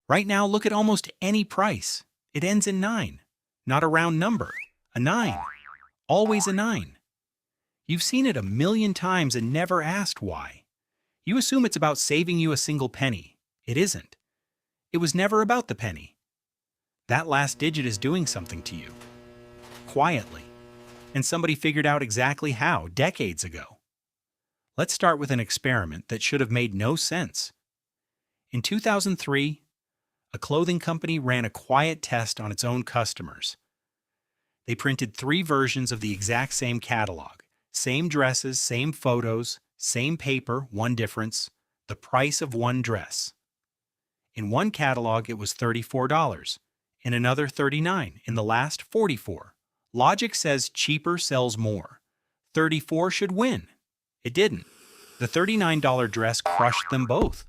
Right now, look at almost any price. It ends in 9. Not a round number. A 9. Always a 9. You've seen it a million times and never asked why. You assume it's about saving you a single penny. It isn't. It was never about the penny. That last digit is doing something to you. Quietly. And somebody figured out exactly how decades ago. Let's start with an experiment that should have made no sense. In 2003, a clothing company ran a quiet test on its own customers. They printed 3 versions of the exact same catalog. Same dresses, same photos, same paper, one difference, the price of one dress. In one catalog, it was $34. In another, $39. In the last, $44. Logic says cheaper sells more. 34 should win. It didn't. The $39 dress crushed them both.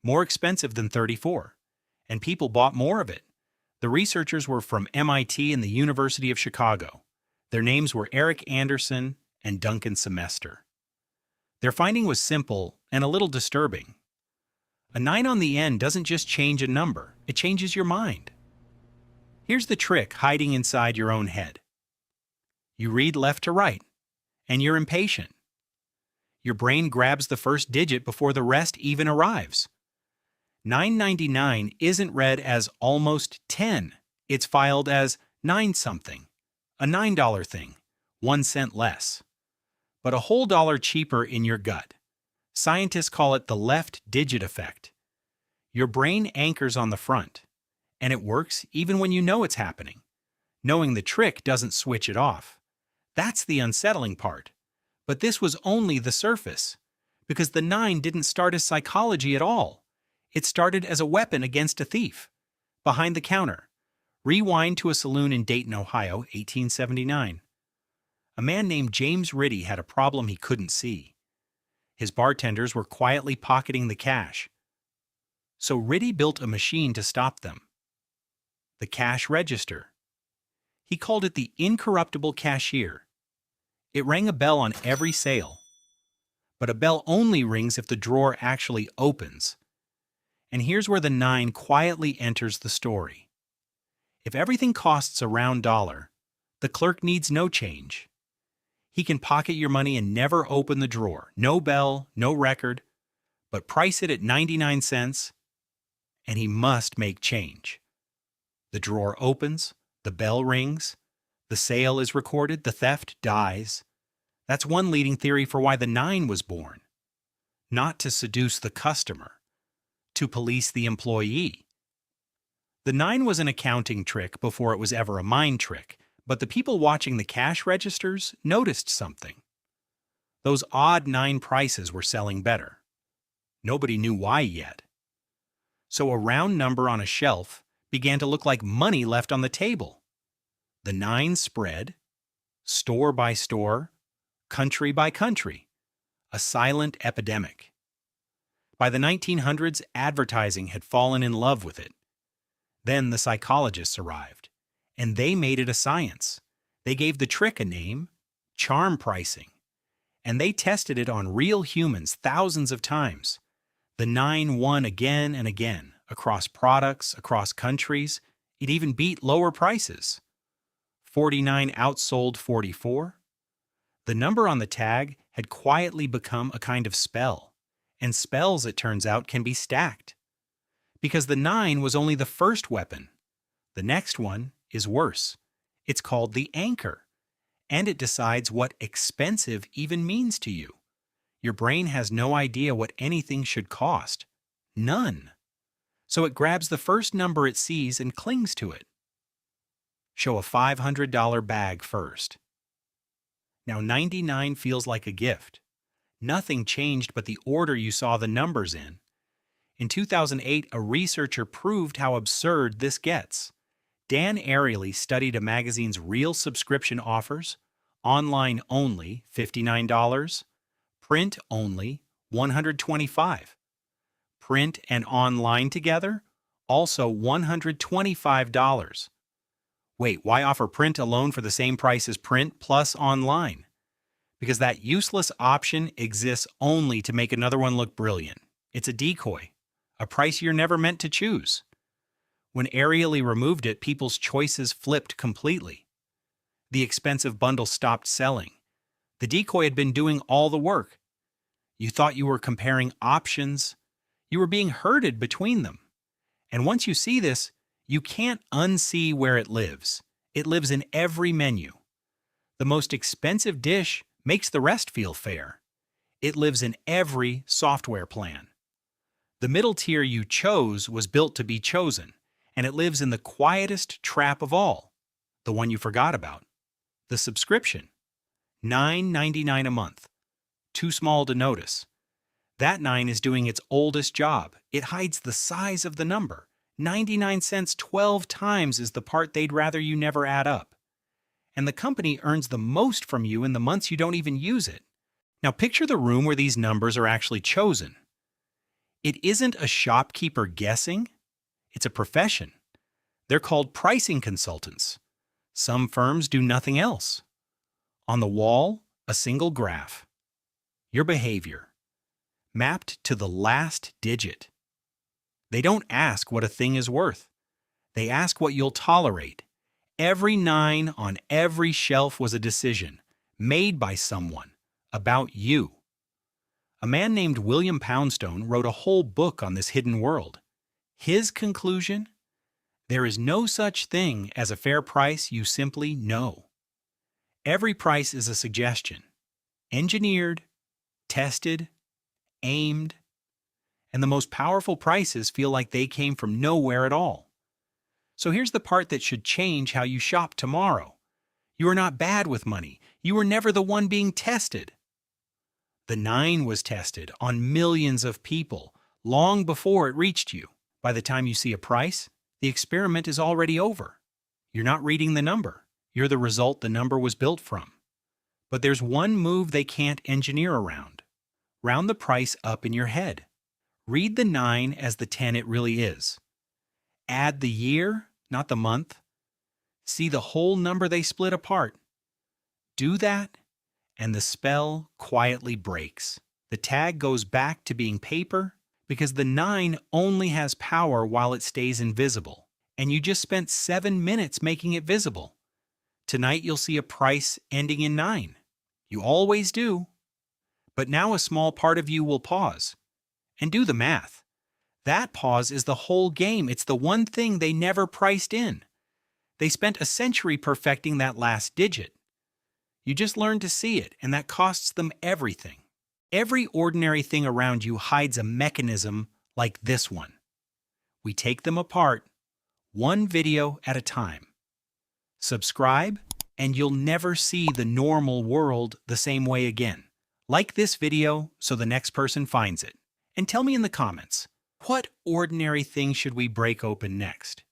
More expensive than 34. And people bought more of it. The researchers were from MIT and the University of Chicago. Their names were Eric Anderson and Duncan Simester. Their finding was simple and a little disturbing. A 9 on the end doesn't just change a number, it changes your mind. Here's the trick hiding inside your own head. You read left to right, and you're impatient. Your brain grabs the first digit before the rest even arrives. 9.99 isn't read as almost 10. It's filed as 9 something, a $9 thing, 1 cent less. But a whole dollar cheaper in your gut. Scientists call it the left digit effect. Your brain anchors on the front, and it works even when you know it's happening. Knowing the trick doesn't switch it off. That's the unsettling part. But this was only the surface, because the 9 didn't start as psychology at all. It started as a weapon against a thief. Behind the counter. Rewind to a saloon in Dayton, Ohio, 1879. A man named James Ritty had a problem he couldn't see. His bartenders were quietly pocketing the cash. So Ritty built a machine to stop them. The cash register. He called it the incorruptible cashier. It rang a bell on every sale. But a bell only rings if the drawer actually opens. And here's where the 9 quietly enters the story. If everything costs a round dollar, the clerk needs no change. He can pocket your money and never open the drawer. No bell, no record, but price it at 99 cents, and he must make change. The drawer opens, the bell rings, the sale is recorded, the theft dies. That's one leading theory for why the 9 was born. Not to seduce the customer, to police the employee. The 9 was an accounting trick before it was ever a mind trick, but the people watching the cash registers noticed something. Those odd 9 prices were selling better. Nobody knew why yet. So a round number on a shelf began to look like money left on the table. The 9 spread, store by store, country by country, a silent epidemic. By the 1900s, advertising had fallen in love with it. Then the psychologists arrived, and they made it a science. They gave the trick a name, charm pricing, and they tested it on real humans thousands of times. The 9 won again and again, across products, across countries. It even beat lower prices. 49 outsold 44. The number on the tag had quietly become a kind of spell, and spells, it turns out, can be stacked. Because the 9 was only the first weapon. The next one is worse. It's called the anchor, and it decides what expensive even means to you. Your brain has no idea what anything should cost. None. So it grabs the first number it sees and clings to it. Show a $500 bag first. Now 99 feels like a gift. Nothing changed but the order you saw the numbers in. In 2008, a researcher proved how absurd this gets. Dan Ariely studied a magazine's real subscription offers, online only, $59, print only, $125. Print and online together, also $125. Wait, why offer print alone for the same price as print plus online? Because that useless option exists only to make another one look brilliant. It's a decoy, a price you're never meant to choose. When Ariely removed it, people's choices flipped completely. The expensive bundle stopped selling. The decoy had been doing all the work. You thought you were comparing options. You were being herded between them. And once you see this, you can't unsee where it lives. It lives in every menu. The most expensive dish makes the rest feel fair. It lives in every software plan. The middle tier you chose was built to be chosen, and it lives in the quietest trap of all, the one you forgot about, the subscription. $9.99 a month. Too small to notice. That 9 is doing its oldest job. It hides the size of the number. 99 cents 12 times is the part they'd rather you never add up. And the company earns the most from you in the months you don't even use it. Now picture the room where these numbers are actually chosen. It isn't a shopkeeper guessing. It's a profession. They're called pricing consultants. Some firms do nothing else. On the wall, a single graph. Your behavior, mapped to the last digit. They don't ask what a thing is worth. They ask what you'll tolerate. Every 9 on every shelf was a decision, made by someone, about you. A man named William Poundstone wrote a whole book on this hidden world. His conclusion? There is no such thing as a fair price you simply know. Every price is a suggestion, engineered, tested, aimed, and the most powerful prices feel like they came from nowhere at all. So here's the part that should change how you shop tomorrow. You are not bad with money. You were never the one being tested. The 9 was tested on millions of people long before it reached you. By the time you see a price, the experiment is already over. You're not reading the number. You're the result the number was built from. But there's one move they can't engineer around. Round the price up in your head. Read the 9 as the 10 it really is. Add the year, not the month. See the whole number they split apart. Do that, and the spell quietly breaks. The tag goes back to being paper because the 9 only has power while it stays invisible, and you just spent 7 minutes making it visible. Tonight you'll see a price ending in 9. You always do. But now a small part of you will pause. And do the math. That pause is the whole game. It's the one thing they never priced in. They spent a century perfecting that last digit. You just learned to see it, and that costs them everything. Every ordinary thing around you hides a mechanism like this one. We take them apart, one video at a time. Subscribe, and you'll never see the normal world the same way again. Like this video so the next person finds it. And tell me in the comments, what ordinary thing should we break open next?